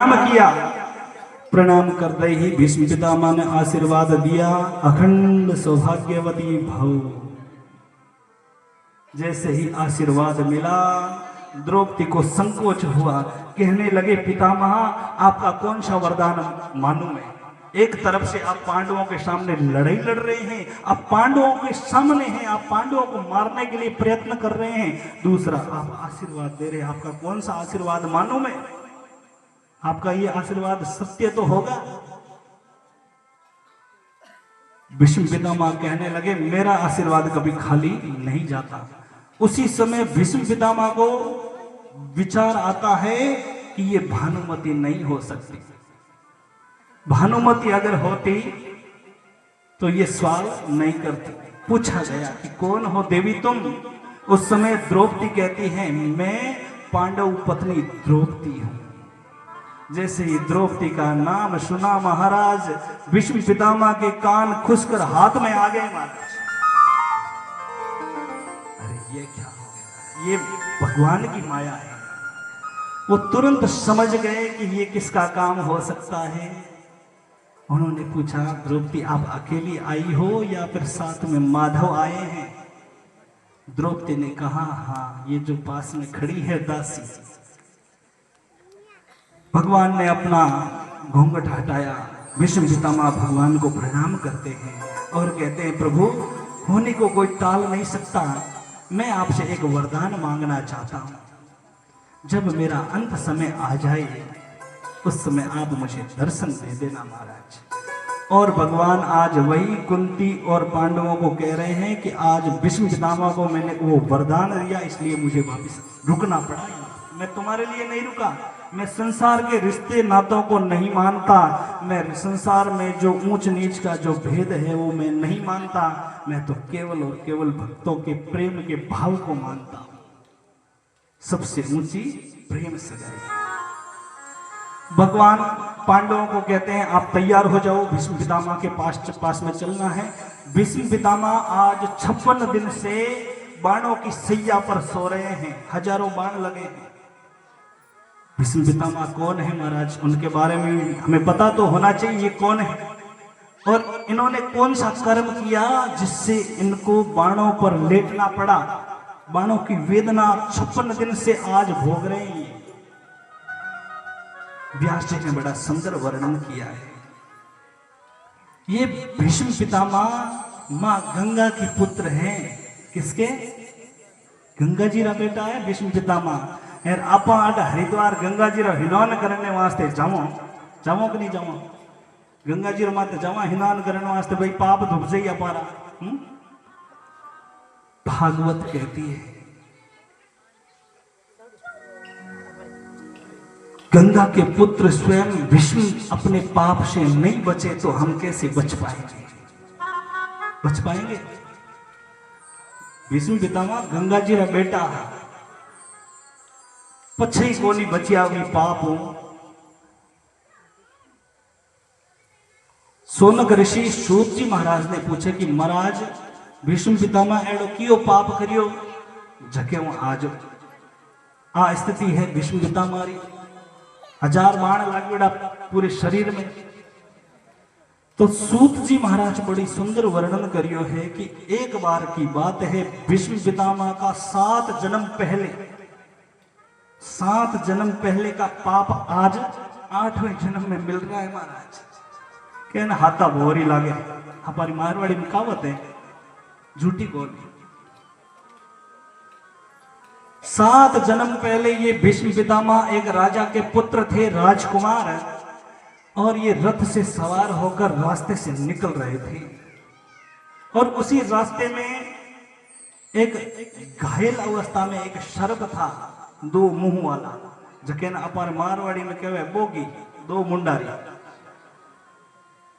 किया। प्रणाम करते ही भीष्म पितामह ने आशीर्वाद दिया, अखंड सौभाग्यवती भव। जैसे ही आशीर्वाद मिला द्रौपदी को संकोच हुआ, कहने लगे पितामह आपका कौन सा वरदान मानूं मैं। एक तरफ से आप पांडवों के सामने लड़ाई लड़ रहे हैं, आप पांडवों के सामने हैं, आप पांडवों को मारने के लिए प्रयत्न कर रहे हैं, दूसरा आप आशीर्वाद दे रहे हैं, आपका कौन सा आशीर्वाद मानूं मैं। आपका ये आशीर्वाद सत्य तो होगा। भीष्म पितामह कहने लगे मेरा आशीर्वाद कभी खाली नहीं जाता। उसी समय भीष्म पितामह को विचार आता है कि ये भानुमति नहीं हो सकती। भानुमति अगर होती तो ये सवाल नहीं करती। पूछा गया कि कौन हो देवी तुम। उस समय द्रौपदी कहती है मैं पांडव पत्नी द्रौपदी हूं। जैसे ही द्रौपदी का नाम सुना महाराज भीष्म पितामह के कान खुसकर हाथ में आ गए महाराज। अरे ये क्या हो गया, ये भगवान की माया है। वो तुरंत समझ गए कि ये किसका काम हो सकता है। उन्होंने पूछा द्रौपदी आप अकेली आई हो या फिर साथ में माधव आए हैं। द्रौपदी ने कहा हाँ ये जो पास में खड़ी है दासी। भगवान ने अपना घूंघट हटाया। भीष्म पितामह भगवान को प्रणाम करते हैं और कहते हैं प्रभु होने को कोई टाल नहीं सकता। मैं आपसे एक वरदान मांगना चाहता हूं। जब मेरा अंत समय आ जाए उस समय आप मुझे दर्शन दे देना महाराज। और भगवान आज वही कुंती और पांडवों को कह रहे हैं कि आज भीष्म पितामह को मैंने वो वरदान दिया इसलिए मुझे वापस रुकना पड़ा। मैं तुम्हारे लिए नहीं रुका। मैं संसार के रिश्ते नातों को नहीं मानता। मैं संसार में जो ऊंच नीच का जो भेद है वो मैं नहीं मानता। मैं तो केवल और केवल भक्तों के प्रेम के भाव को मानता हूं। सबसे ऊंची प्रेम सगाई। भगवान पांडवों को कहते हैं आप तैयार हो जाओ, भीष्म पितामह के पास में चलना है। भीष्म पितामह आज 56 दिन से बाणों की सैया पर सो रहे हैं। हजारों बाण लगे हैं। भीष्म पितामह कौन है महाराज, उनके बारे में हमें पता तो होना चाहिए ये कौन है और इन्होंने कौन सा कर्म किया जिससे इनको बाणों पर लेटना पड़ा। बाणों की वेदना 56 दिन से आज भोग रहे हैं। व्यास जी ने बड़ा सुंदर वर्णन किया है। ये भीष्म पितामह मां गंगा की पुत्र हैं। किसके? गंगा जी रा बेटा है भीष्म पितामह। यार आप हरिद्वार गंगा जी रा हिनान करने वास्ते जाओ कि नहीं जाओ? गंगा जी माते जावा हिनान करने वास्ते भाई पाप धुप जाइए अपारा। भागवत कहती है गंगा के पुत्र स्वयं भीष्म अपने पाप से नहीं बचे तो हम कैसे बच पाएंगे? बच पाएंगे? भीष्म पितामह गंगा जी रा बेटा पछई कोनी बचिया भी पाप हो। सोनक ऋषि सूत जी महाराज ने पूछे कि महाराज भीष्म पितामह एड़ो कियो पाप करियो जके आज आ स्थिति है भीष्म पितामह री। 1000 बाण लागेड़ा पूरे शरीर में। तो सूत जी महाराज बड़ी सुंदर वर्णन करियो है कि एक बार की बात है भीष्म पितामह का 7 जन्म पहले का पाप आज 8वें जन्म में मिल रहा है महाराज। कहना हाथा भोरी लागे। हमारी मारवाड़ी में कहावत है झूठी बोली। 7 जन्म पहले ये भीष्म पितामह एक राजा के पुत्र थे, राजकुमार, और ये रथ से सवार होकर रास्ते से निकल रहे थे और उसी रास्ते में एक घायल अवस्था में एक सर्प था 2 मुंह वाला, जके ना अपार मारवाड़ी में कहवे बोगी 2 मुंडारी।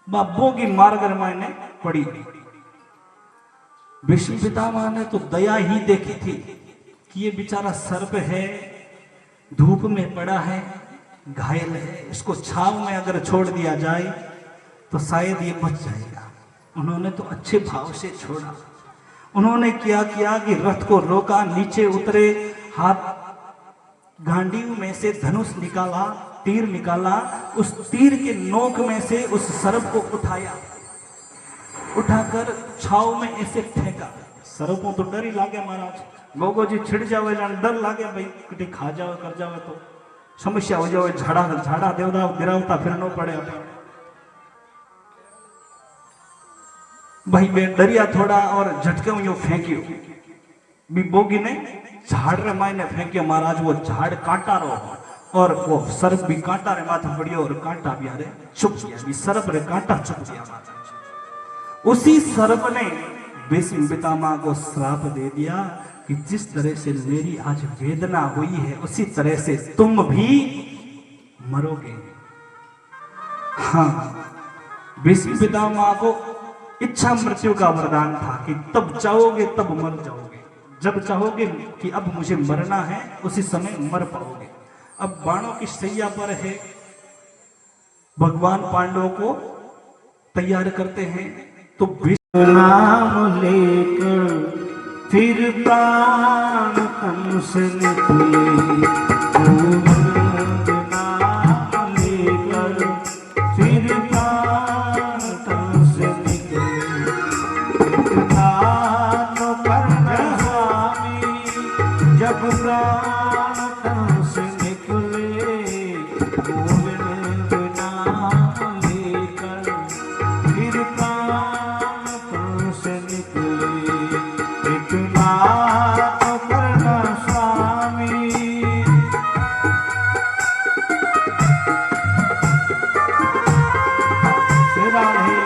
बोगी मारगर मायने पड़ी। भीष्म पितामह ने तो दया ही देखी थी कि ये बेचारा सर्प है, धूप में पड़ा है, घायल है, इसको छाव में अगर छोड़ दिया जाए तो शायद ये बच जाएगा। उन्होंने तो अच्छे भाव से छोड़ा। उन्होंने क्या किया कि रथ को रोका, नीचे उतरे, हाथ गांडीव में से धनुष निकाला तीर निकाला, उस तीर के नोक में से उस सर्प को उठाया, उठाकर छाव में ऐसे फेंका। सर्पों तो डर ही लागे महाराज, गोगो जी छिड़ जावे जान डर लागे भाई कटी खा जावे कर जावे तो समस्या हो जावे, झाड़ा झाड़ा देवदा गिरावता फिर न पड़े अपने भाई। मैं डरिया थोड़ा और झटके यूं फेंकियो भी बोगी ने झाड़ रे मायने फेंकियो महाराज। वो झाड़ कांटा रो और वो सर्प भी कांटा रे माथे पड़ियो और कांटा भी अरे चुप गया, भी सर्प रे कांटा चुप गया महाराज। उसी सर्प ने भीष्म पितामह को श्राप दे दिया कि जिस तरह से मेरी आज वेदना हुई है उसी तरह से तुम भी मरोगे। हाँ, भीष्म पितामह को इच्छा मृत्यु का वरदान था कि तब चाहोगे तब मर जाओगे, जब चाहोगे कि अब मुझे मरना है उसी समय मर पाओगे। अब बाणों की सैया पर है, भगवान पांडवों को तैयार करते हैं तो नाम लेकर फिर प्राण तन से निकले, गोविंद नाम लेकर फिर प्राण तन से निकले। इतना तो करना स्वामी जब प्राण तन से निकले, गोविंद नाम लेकर फिर प्राण तन से निकले। इतना तो करना स्वामी सेवा है।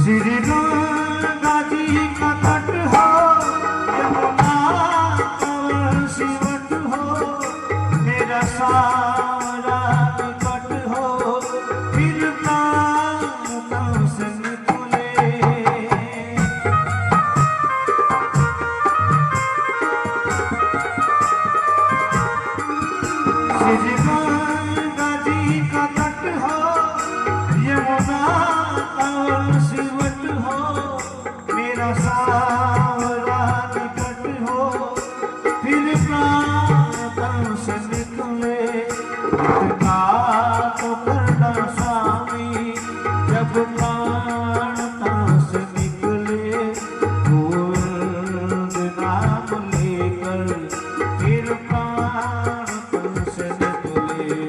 श्री गंगा जी का तट हो, यमुना का सिवट हो, मेरा सारा निकट हो, फिर प्राण तन से निकले। श्री गंगा जी का तट हो, यमुना का सिवट हो, मेरा सावरा निकट हो, फिर प्राण तन से निकले। इतना तो करना स्वामी जब प्राण तन से निकले, गोविंद नाम लेकर फिर प्राण तन से निकले।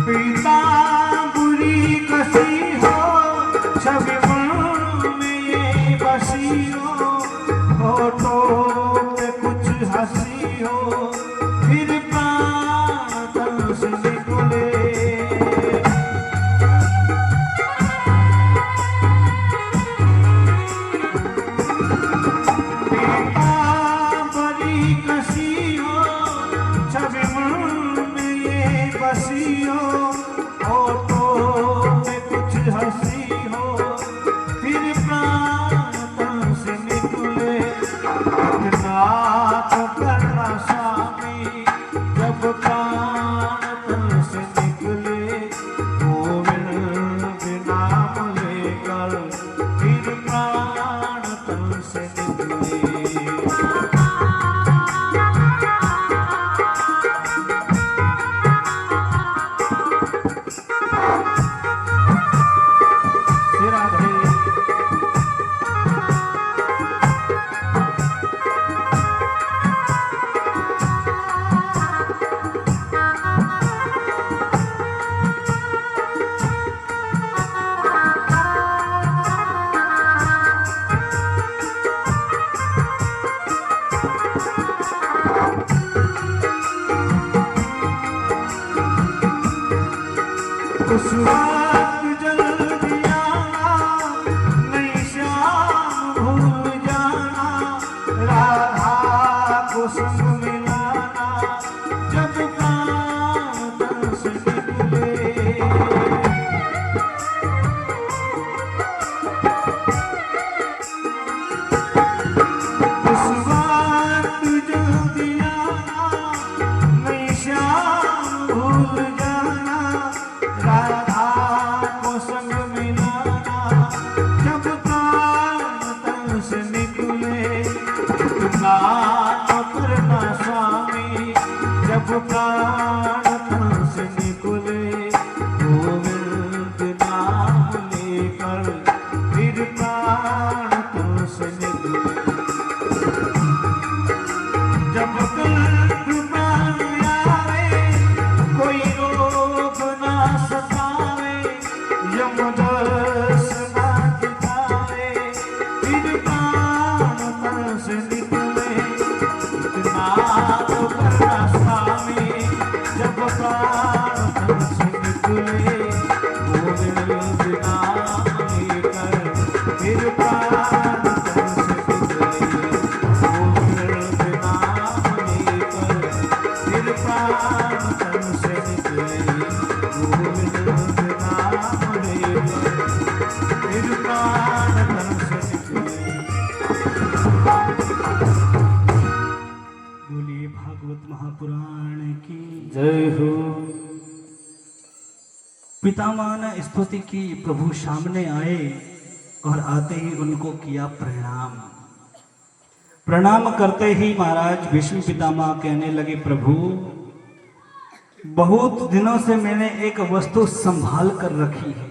पीतांबरी कसी हो, छवि मन में ये बसी हो, होठों पे कुछ हंसी हो, फिर प्राण तन से निकले। पीतांबरी कसी हो, छवि मन में ये बसी हो, होठों में कुछ हंसी हो, फिर प्राण तन से निकले। इतना तो करना उस वक्त जल्दी आना, नहीं श्याम भूल जाना, राधा को संग मिलाना, जब प्राण तन से निकले। उस वक्त जल्दी आना, नहीं श्याम भूल जाना, राधा को संग मिलाना, जब प्राण तन से निकले। इतना तो करना स्वामी, जब प्राण तन से निकले, गोविंद नाम लेकर फिर प्राण तन से निकले। जब कल्प प्राण आवे, कोई रोग ना सतावे, यमदर्श ना दिखावे, फिर प्राण तन से निकले। इतना तो करना स्वामी, जब प्राण तन से निकले, गोविंद नाम लेकर फिर प्राण तन से निकले। गोविंद नाम लेकर फिर प्राण तन से निकले। गोविंद नाम लेकर फिर प्राण तन से निकले। बोलिए भागवत महापुराण की जय हो। पितामह ने स्तुति की, प्रभु सामने आए और आते ही उनको किया प्रणाम। प्रणाम करते ही महाराज भीष्म पितामह कहने लगे, प्रभु बहुत दिनों से मैंने एक वस्तु संभाल कर रखी है,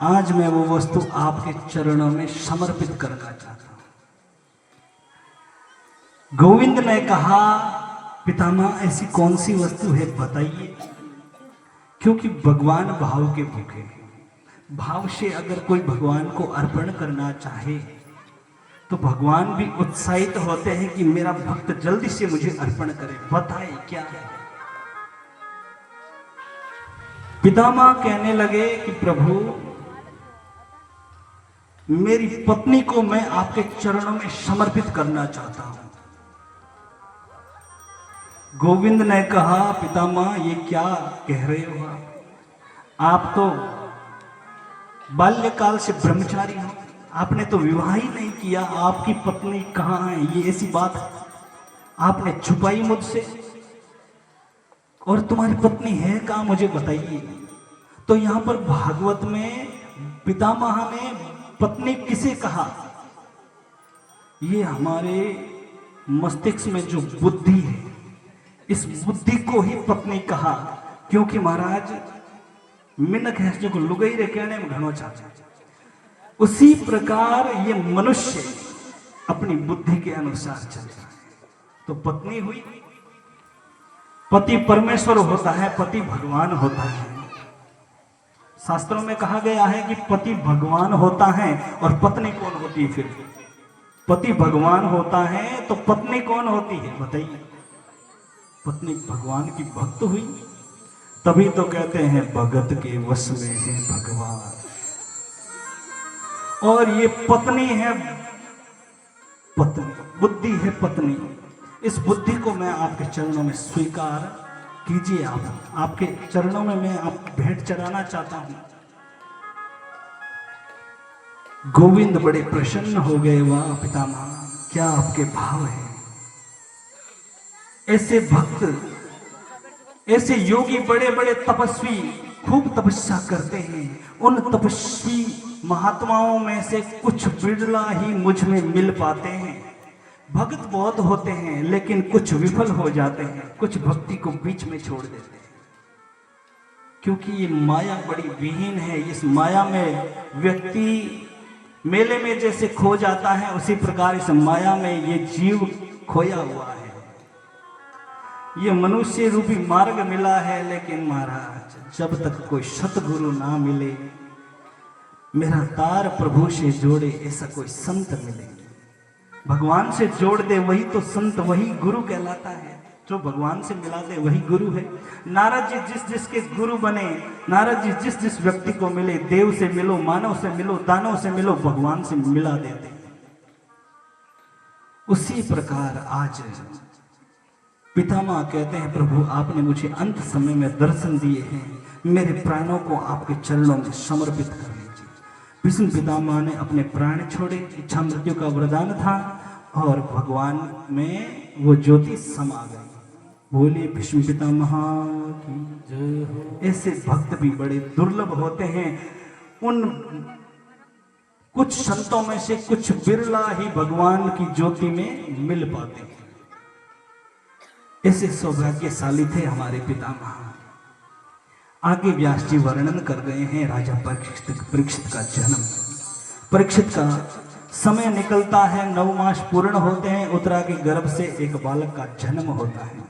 आज मैं वो वस्तु आपके चरणों में समर्पित करना चाहता हूं। गोविंद ने कहा, पितामह ऐसी कौन सी वस्तु है बताइए, क्योंकि भगवान भाव के भूखे हैं। भाव से अगर कोई भगवान को अर्पण करना चाहे तो भगवान भी उत्साहित होते हैं कि मेरा भक्त जल्दी से मुझे अर्पण करे, बताए क्या है। पितामह कहने लगे कि प्रभु मेरी पत्नी को मैं आपके चरणों में समर्पित करना चाहता हूं। गोविंद ने कहा, पितामह ये क्या कह रहे हो आप तो बाल्यकाल से ब्रह्मचारी हो, आपने तो विवाह ही नहीं किया, आपकी पत्नी कहाँ है, ये ऐसी बात आपने छुपाई मुझसे, और तुम्हारी पत्नी है कहाँ मुझे बताइए। तो यहां पर भागवत में पितामह ने पत्नी किसे कहा, ये हमारे मस्तिष्क में जो बुद्धि है, इस बुद्धि को ही पत्नी कहा, क्योंकि महाराज मिनक है जो लुगई रे कहने में घणो चाचा। उसी प्रकार ये मनुष्य अपनी बुद्धि के अनुसार चलता है। तो पत्नी हुई, पति परमेश्वर होता है, पति भगवान होता है। शास्त्रों में कहा गया है कि पति भगवान होता है और पत्नी कौन होती है। फिर पति भगवान होता है तो पत्नी कौन होती है बताइए। पत्नी भगवान की भक्त हुई, तभी तो कहते हैं भगत के वश में है भगवान। और ये पत्नी है, पत्नी बुद्धि है पत्नी। इस बुद्धि को मैं आपके चरणों में स्वीकार कीजिए। आप आपके चरणों में मैं आप भेंट चढ़ाना चाहता हूं। गोविंद बड़े प्रसन्न हो गए, वाह पितामह क्या आपके भाव है। ऐसे भक्त, ऐसे योगी, बड़े बड़े तपस्वी खूब तपस्या करते हैं। उन तपस्वी महात्माओं में से कुछ बिरला ही मुझ में मिल पाते हैं। भक्त बहुत होते हैं लेकिन कुछ विफल हो जाते हैं, कुछ भक्ति को बीच में छोड़ देते हैं, क्योंकि ये माया बड़ी विहीन है। इस माया में व्यक्ति मेले में जैसे खो जाता है, उसी प्रकार इस माया में ये जीव खोया हुआ है। ये मनुष्य रूपी मार्ग मिला है, लेकिन महाराज जब तक कोई सतगुरु ना मिले, मेरा तार प्रभु से जोड़े ऐसा कोई संत मिले, भगवान से जोड़ दे, वही तो संत, वही गुरु कहलाता है। जो भगवान से मिला दे वही गुरु है। नारद जी जिस जिसके गुरु बने, नारद जी जिस जिस व्यक्ति को मिले, देव से मिलो, मानव से मिलो, दानव से मिलो, भगवान से मिला देते। उसी प्रकार आज पितामह कहते हैं, प्रभु आपने मुझे अंत समय में दर्शन दिए हैं, मेरे प्राणों को आपके चरणों में समर्पित कर लीजिए। भीष्म पितामह ने अपने प्राण छोड़े, इच्छा मृत्यु का वरदान था और भगवान में वो ज्योति समा गई। बोले भीष्म पितामह की जय हो। ऐसे भक्त भी बड़े दुर्लभ होते हैं। उन कुछ संतों में से कुछ बिरला ही भगवान की ज्योति में मिल पाते हैं। ऐसे सौभाग्यशाली थे हमारे पितामह। आगे व्यास जी वर्णन कर गए हैं राजा परीक्षित का जन्म। परीक्षित का समय निकलता है, 9 मास पूर्ण होते हैं, उत्तरा के गर्भ से एक बालक का जन्म होता है।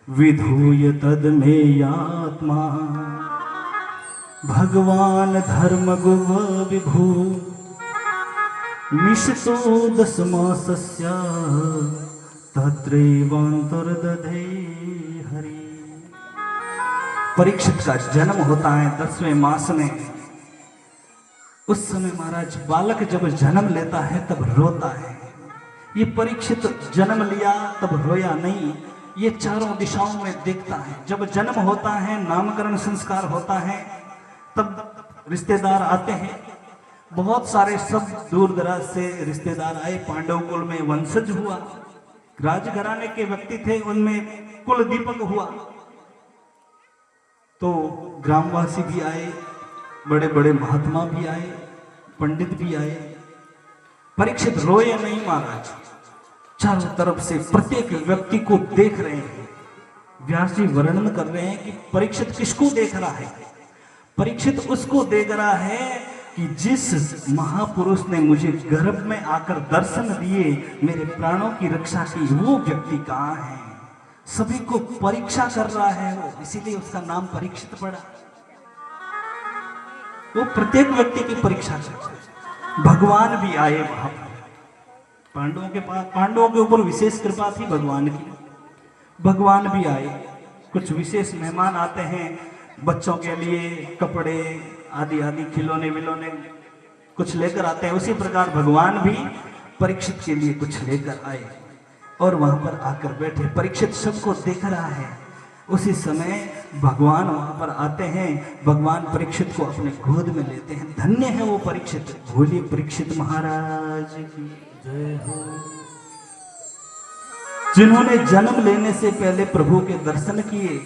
विधूय तद में आत्मा भगवान धर्म गुव विभू मिषतो 10 मासस्य तत्रैवान्तर्दधे हरि। परीक्षित का जन्म होता है 10वें मास में। उस समय महाराज बालक जब जन्म लेता है तब रोता है। ये परीक्षित जन्म लिया तब रोया नहीं, ये चारों दिशाओं में देखता है। जब जन्म होता है, नामकरण संस्कार होता है, तब रिश्तेदार आते हैं। बहुत सारे सब दूर दराज से रिश्तेदार आए। पांडव कुल में वंशज हुआ, राजघराने के व्यक्ति थे, उनमें कुल दीपक हुआ। तो ग्रामवासी भी आए, बड़े बड़े महात्मा भी आए, पंडित भी आए। परीक्षित रोए नहीं महाराज, चारों तरफ से प्रत्येक व्यक्ति को देख रहे हैं। व्यास जी वर्णन कर रहे हैं कि परीक्षित किसको देख रहा है। परीक्षित उसको देख रहा है कि जिस महापुरुष ने मुझे गर्भ में आकर दर्शन दिए, मेरे प्राणों की रक्षा की, वो व्यक्ति कहाँ है। सभी को परीक्षा कर रहा है वो, इसीलिए उसका नाम परीक्षित पड़ा। वो प्रत्येक व्यक्ति की परीक्षा करता है। भगवान भी आए वहां पर। पांडवों के पास, पांडवों के ऊपर विशेष कृपा थी भगवान की। भगवान भी आए। कुछ विशेष मेहमान आते हैं, बच्चों के लिए कपड़े आदि आदि, खिलौने विलौने कुछ लेकर आते हैं। उसी प्रकार भगवान भी परीक्षित के लिए कुछ लेकर आए और वहां पर आकर बैठे। परीक्षित सबको देख रहा है। उसी समय भगवान वहां पर आते हैं। भगवान परीक्षित को अपने गोद में लेते हैं। धन्य है वो परीक्षित। बोलिए परीक्षित महाराज की जय हो। जिन्होंने जन्म लेने से पहले प्रभु के दर्शन किए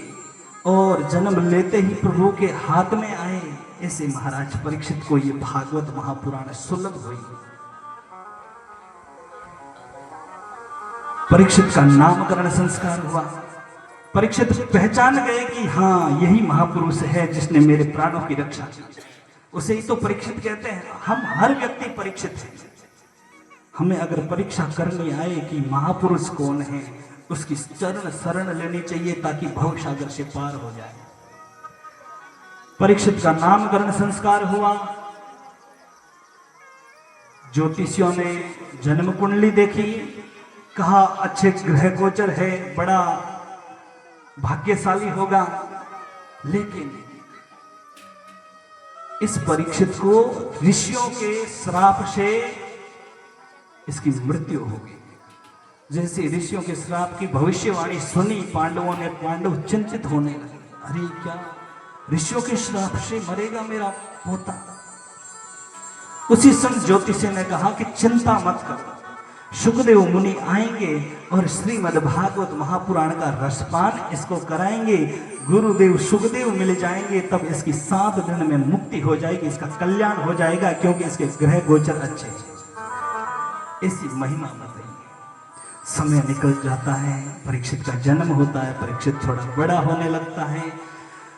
और जन्म लेते ही प्रभु के हाथ में आए, ऐसे महाराज परीक्षित को ये भागवत महापुराण सुलभ हुई। परीक्षित का नामकरण संस्कार हुआ। परीक्षित पहचान गए कि हाँ, यही महापुरुष है जिसने मेरे प्राणों की रक्षा की। उसे ही तो परीक्षित कहते हैं। हम हर व्यक्ति परीक्षित है। हमें अगर परीक्षा करनी आए कि महापुरुष कौन है, उसकी चरण शरण लेनी चाहिए ताकि भवसागर से पार हो जाए। परीक्षित का नामकरण संस्कार हुआ। ज्योतिषियों ने जन्म कुंडली देखी, कहा अच्छे ग्रह गोचर है, बड़ा भाग्यशाली होगा। लेकिन इस परीक्षित को ऋषियों के श्राप से इसकी मृत्यु होगी। जैसे ऋषियों के श्राप की भविष्यवाणी सुनी, पांडव चिंतित होने लगे। अरे क्या ऋषियों के श्राप से मरेगा मेरा पोता। उसी समय ज्योतिषी ने कहा कि चिंता मत करो, सुखदेव मुनि आएंगे और श्रीमद् भागवत महापुराण का रसपान इसको कराएंगे। गुरुदेव सुखदेव मिल जाएंगे, तब इसकी 7 दिन में मुक्ति हो जाएगी, इसका कल्याण हो जाएगा, क्योंकि इसके ग्रह गोचर अच्छे हैं। ऐसी महिमा बताइए। समय निकल जाता है, परीक्षित का जन्म होता है। परीक्षित थोड़ा बड़ा होने लगता है।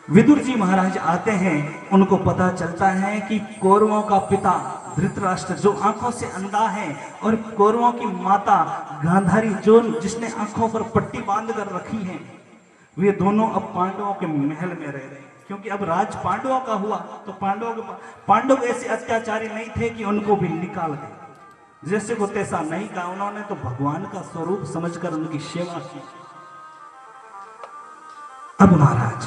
विदुर जी महाराज आते हैं। उनको पता चलता है कि कौरवों का पिता धृतराष्ट्र, जो आंखों से अंधा है, और कौरवों की माता गांधारी, जो जिसने आंखों पर पट्टी बांध कर रखी है, वे दोनों अब पांडवों के महल में रह रहे हैं। क्योंकि अब राज पांडवों का हुआ, तो पांडव ऐसे अत्याचारी नहीं थे कि उनको भी निकाल दे। जैसे को तैसा नहीं कहा उन्होंने, तो भगवान का स्वरूप समझकर उनकी सेवा की। अब महाराज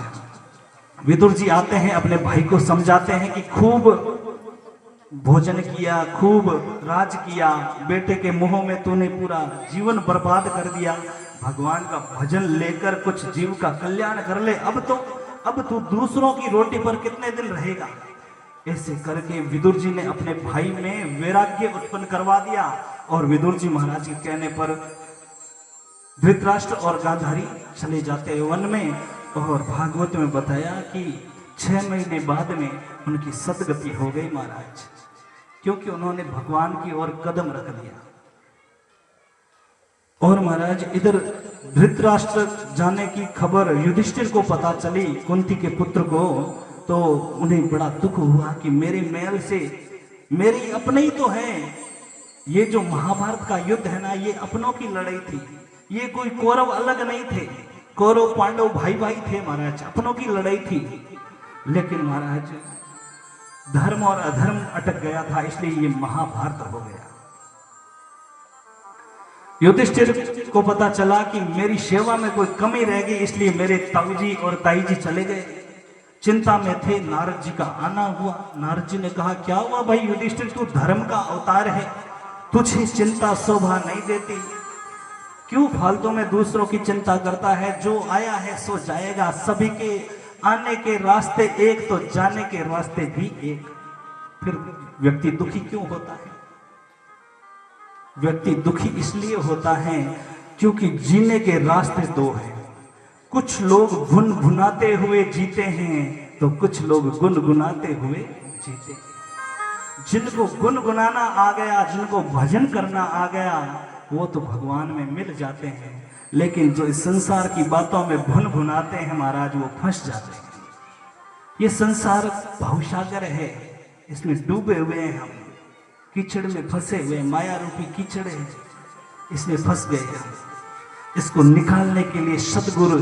विदुर जी आते हैं, अपने भाई को समझाते हैं कि खूब भोजन किया, खूब राज किया, बेटे के मुंह में तूने पूरा जीवन बर्बाद कर दिया, भगवान का भजन लेकर कुछ जीव का कल्याण कर ले, अब तू दूसरों की रोटी पर कितने दिन रहेगा। ऐसे करके विदुर जी ने अपने भाई में वैराग्य उत्पन्न करवा दिया और विदुर जी महाराज के कहने पर धृतराष्ट्र और गांधारी चले जाते हैं वन में। और भागवत में बताया कि 6 महीने बाद में उनकी सदगति हो गई महाराज, क्योंकि उन्होंने भगवान की ओर कदम रख दिया। और महाराज इधर धृतराष्ट्र जाने की खबर युधिष्ठिर को पता चली, कुंती के पुत्र को, तो उन्हें बड़ा दुख हुआ कि मेरे महल से मेरे अपने ही तो हैं, ये जो महाभारत का युद्ध है ना, ये अपनों की लड़ाई थी, ये कोई कौरव अलग नहीं थे, कौरव पांडव भाई भाई थे महाराज, अपनों की लड़ाई थी। लेकिन महाराज धर्म और अधर्म अटक गया था, इसलिए ये महाभारत हो गया। युधिष्ठिर को पता चला कि मेरी सेवा में कोई कमी रह गई, इसलिए मेरे ताऊजी और ताईजी चले गए, चिंता में थे। नारद जी का आना हुआ, नारद जी ने कहा क्या हुआ भाई युधिष्ठिर, तू धर्म का अवतार है, तुझे चिंता शोभा नहीं देती, क्यों फालतू में दूसरों की चिंता करता है, जो आया है सो जाएगा, सभी के आने के रास्ते एक तो जाने के रास्ते भी एक। फिर व्यक्ति दुखी क्यों होता है? व्यक्ति दुखी इसलिए होता है क्योंकि जीने के रास्ते दो हैं, कुछ लोग गुनगुनाते हुए जीते हैं तो कुछ लोग गुनगुनाते हुए जीते हैं। जिनको गुनगुनाना आ गया, जिनको भजन करना आ गया, वो तो भगवान में मिल जाते हैं, लेकिन जो इस संसार की बातों में भुनभुनाते हैं महाराज, वो फंस जाते हैं। ये संसार भवसागर है, इसमें डूबे हुए हैं हम, कीचड़ में फंसे हुए, माया रूपी कीचड़ है, इसमें फंस गए हैं। इसको निकालने के लिए सदगुरु